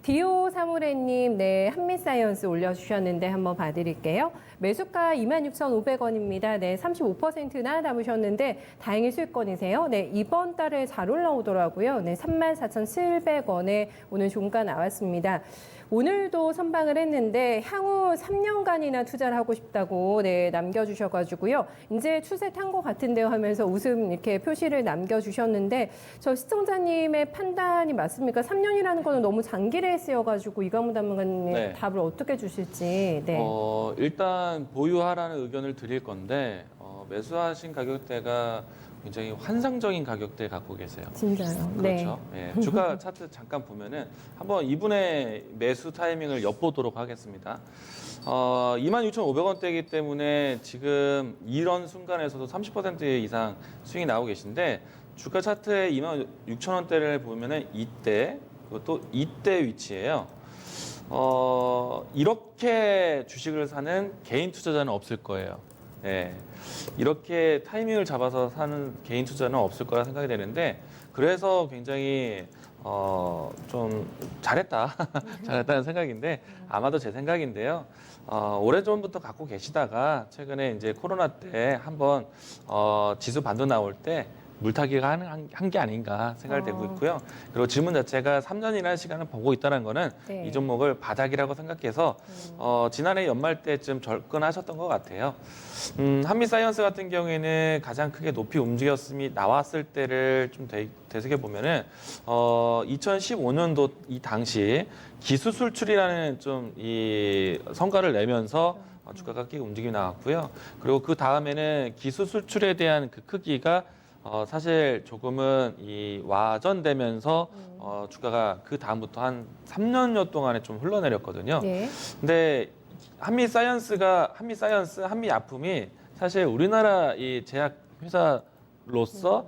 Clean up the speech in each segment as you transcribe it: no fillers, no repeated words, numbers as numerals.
디오 사무래님, 네, 한미사이언스 올려주셨는데 한번 봐드릴게요. 매수가 26,500원입니다. 네, 35%나 남으셨는데 다행히 수익권이세요. 네, 이번 달에 잘 올라오더라고요. 네, 34,700원에 오늘 종가 나왔습니다. 오늘도 선방을 했는데 향후 3년간이나 투자를 하고 싶다고 네, 남겨주셔가지고요. 이제 추세 탄 것 같은데요 하면서 웃음 이렇게 표시를 남겨주셨는데 저 시청자님의 판단이 맞습니까? 3년이라는 거는 너무 장기례 쓰여가지고 이광무 담당관님 네. 답을 어떻게 주실지. 네. 일단 보유하라는 의견을 드릴 건데 매수하신 가격대가 굉장히 환상적인 가격대 갖고 계세요. 진짜요. 그렇죠. 네. 주가 차트 잠깐 보면은 한번 이분의 매수 타이밍을 엿보도록 하겠습니다. 26,500원대이기 때문에 지금 이런 순간에서도 30% 이상 수익이 나오고 계신데 주가 차트의 26,000원대를 보면은 이때 그것도 이때 위치예요. 이렇게 주식을 사는 개인 투자자는 없을 거예요. 네. 이렇게 타이밍을 잡아서 사는 개인 투자는 없을 거라 생각이 되는데 그래서 굉장히 좀 잘했다 잘했다는 생각인데 아마도 제 생각인데요. 오래전부터 갖고 계시다가 최근에 이제 코로나 때 한번 지수 반도 나올 때 물타기가 한 게 아닌가 생각되고 있고요. 그리고 질문 자체가 3년이라는 시간을 보고 있다는 거는 네. 이 종목을 바닥이라고 생각해서 지난해 연말 때쯤 접근하셨던 것 같아요. 한미사이언스 같은 경우에는 가장 크게 높이 움직였음이 나왔을 때를 좀 되새겨 보면은 2015년도 이 당시 기수 술출이라는 좀 이 성과를 내면서 주가가 크게 움직임이 나왔고요. 그리고 그 다음에는 기수 술출에 대한 그 크기가 사실 조금은 이 와전되면서 주가가 그 다음부터 한 3년여 동안에 좀 흘러내렸거든요. 네. 근데 한미사이언스, 한미약품이 사실 우리나라 이 제약 회사로서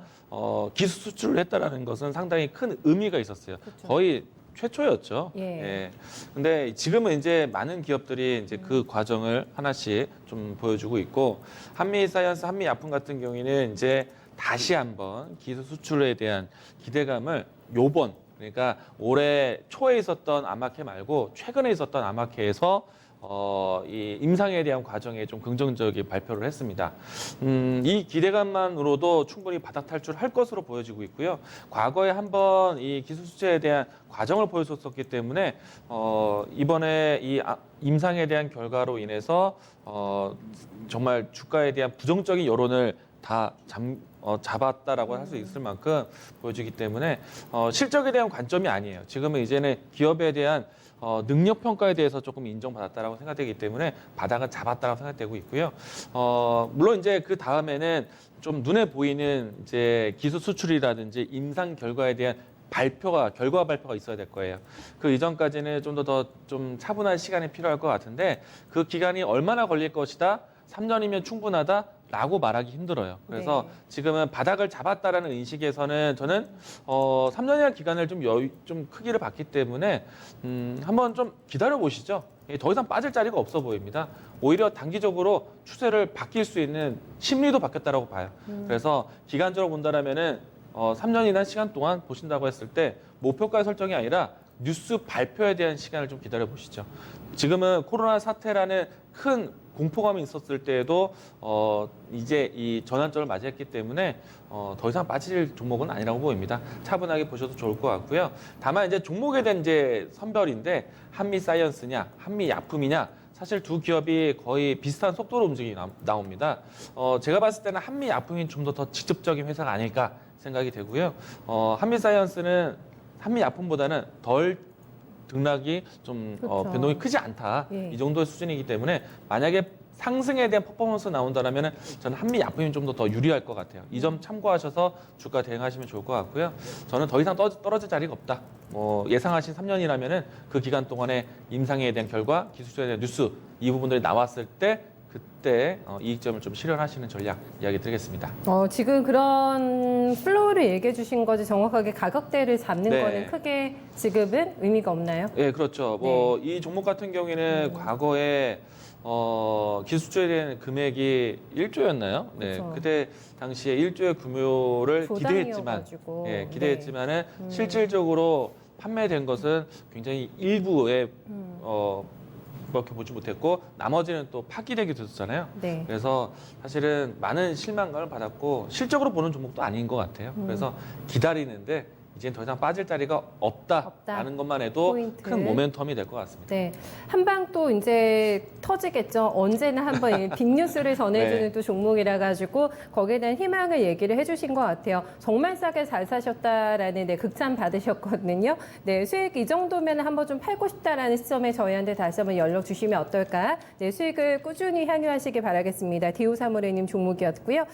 기술 수출을 했다라는 것은 상당히 큰 의미가 있었어요. 그쵸. 거의 최초였죠. 예. 예. 근데 지금은 이제 많은 기업들이 이제 그 과정을 하나씩 좀 보여주고 있고 한미사이언스, 한미약품 같은 경우에는 이제 다시 한번 기술 수출에 대한 기대감을 요번 그러니까 올해 초에 있었던 아마케 말고 최근에 있었던 아마케에서 이 임상에 대한 과정에 좀 긍정적인 발표를 했습니다. 이 기대감만으로도 충분히 바닥 탈출할 것으로 보여지고 있고요. 과거에 한번 이 기술 수출에 대한 과정을 보여줬었기 때문에 이번에 이 임상에 대한 결과로 인해서 정말 주가에 대한 부정적인 여론을 다 잡았다라고 할 수 있을 만큼 보여주기 때문에 실적에 대한 관점이 아니에요. 지금은 이제는 기업에 대한 능력 평가에 대해서 조금 인정받았다라고 생각되기 때문에 바닥은 잡았다라고 생각되고 있고요. 물론 이제 그 다음에는 좀 눈에 보이는 이제 기술 수출이라든지 임상 결과에 대한 결과 발표가 있어야 될 거예요. 그 이전까지는 좀 더 좀 차분한 시간이 필요할 것 같은데 그 기간이 얼마나 걸릴 것이다? 3년이면 충분하다? 라고 말하기 힘들어요. 그래서 네. 지금은 바닥을 잡았다라는 인식에서는 저는 3년이라는 기간을 좀 크기를 봤기 때문에 한번 좀 기다려 보시죠. 더 이상 빠질 자리가 없어 보입니다. 오히려 단기적으로 추세를 바뀔 수 있는 심리도 바뀌었다라고 봐요. 그래서 기간적으로 본다라면은 3년이라는 시간 동안 보신다고 했을 때 목표가 설정이 아니라 뉴스 발표에 대한 시간을 좀 기다려 보시죠. 지금은 코로나 사태라는 큰 공포감이 있었을 때에도 이제 이 전환점을 맞이했기 때문에 더 이상 빠질 종목은 아니라고 보입니다. 차분하게 보셔도 좋을 것 같고요. 다만 이제 종목에 대한 이제 선별인데 한미사이언스냐, 한미약품이냐 사실 두 기업이 거의 비슷한 속도로 움직임이 나옵니다. 제가 봤을 때는 한미약품이 좀 더 직접적인 회사가 아닐까 생각이 되고요. 한미사이언스는 한미약품보다는 덜 등락이 좀 그렇죠. 변동이 크지 않다. 예. 이 정도의 수준이기 때문에 만약에 상승에 대한 퍼포먼스 나온다면 저는 한미약품이 좀 더 유리할 것 같아요. 이 점 참고하셔서 주가 대응하시면 좋을 것 같고요. 저는 더 이상 떨어질 자리가 없다. 예상하신 3년이라면 그 기간 동안에 임상에 대한 결과, 기술에 대한 뉴스 이 부분들이 나왔을 때 그때 이익점을 좀 실현하시는 전략 이야기 드리겠습니다. 지금 그런 플로우를 얘기해 주신 거지 정확하게 가격대를 잡는 네. 거는 크게 지금은 의미가 없나요? 네, 그렇죠. 이 종목 같은 경우에는 과거에 기술주에 대한 금액이 1조였나요? 네, 그렇죠. 그때 당시에 1조의 규모를 기대했지만, 조당이어가지고. 기대했지만은 실질적으로 판매된 것은 굉장히 일부의 그렇게 보지 못했고 나머지는 또 파기력이 됐었잖아요. 네. 그래서 사실은 많은 실망감을 받았고 실적으로 보는 종목도 아닌 것 같아요. 그래서 기다리는데 이제 더 이상 빠질 자리가 없다라는 것만 해도 포인트. 큰 모멘텀이 될 것 같습니다. 네, 한방 또 이제 터지겠죠. 언제나 한번 이 빅뉴스를 전해주는 네. 또 종목이라 가지고 거기에 대한 희망을 얘기를 해주신 것 같아요. 정말 싸게 잘 사셨다라는 네, 극찬 받으셨거든요. 네, 수익 이 정도면 한번 좀 팔고 싶다라는 시점에 저희한테 다시 한번 연락 주시면 어떨까? 네, 수익을 꾸준히 향유하시기 바라겠습니다. 디오사무레님 종목이었고요.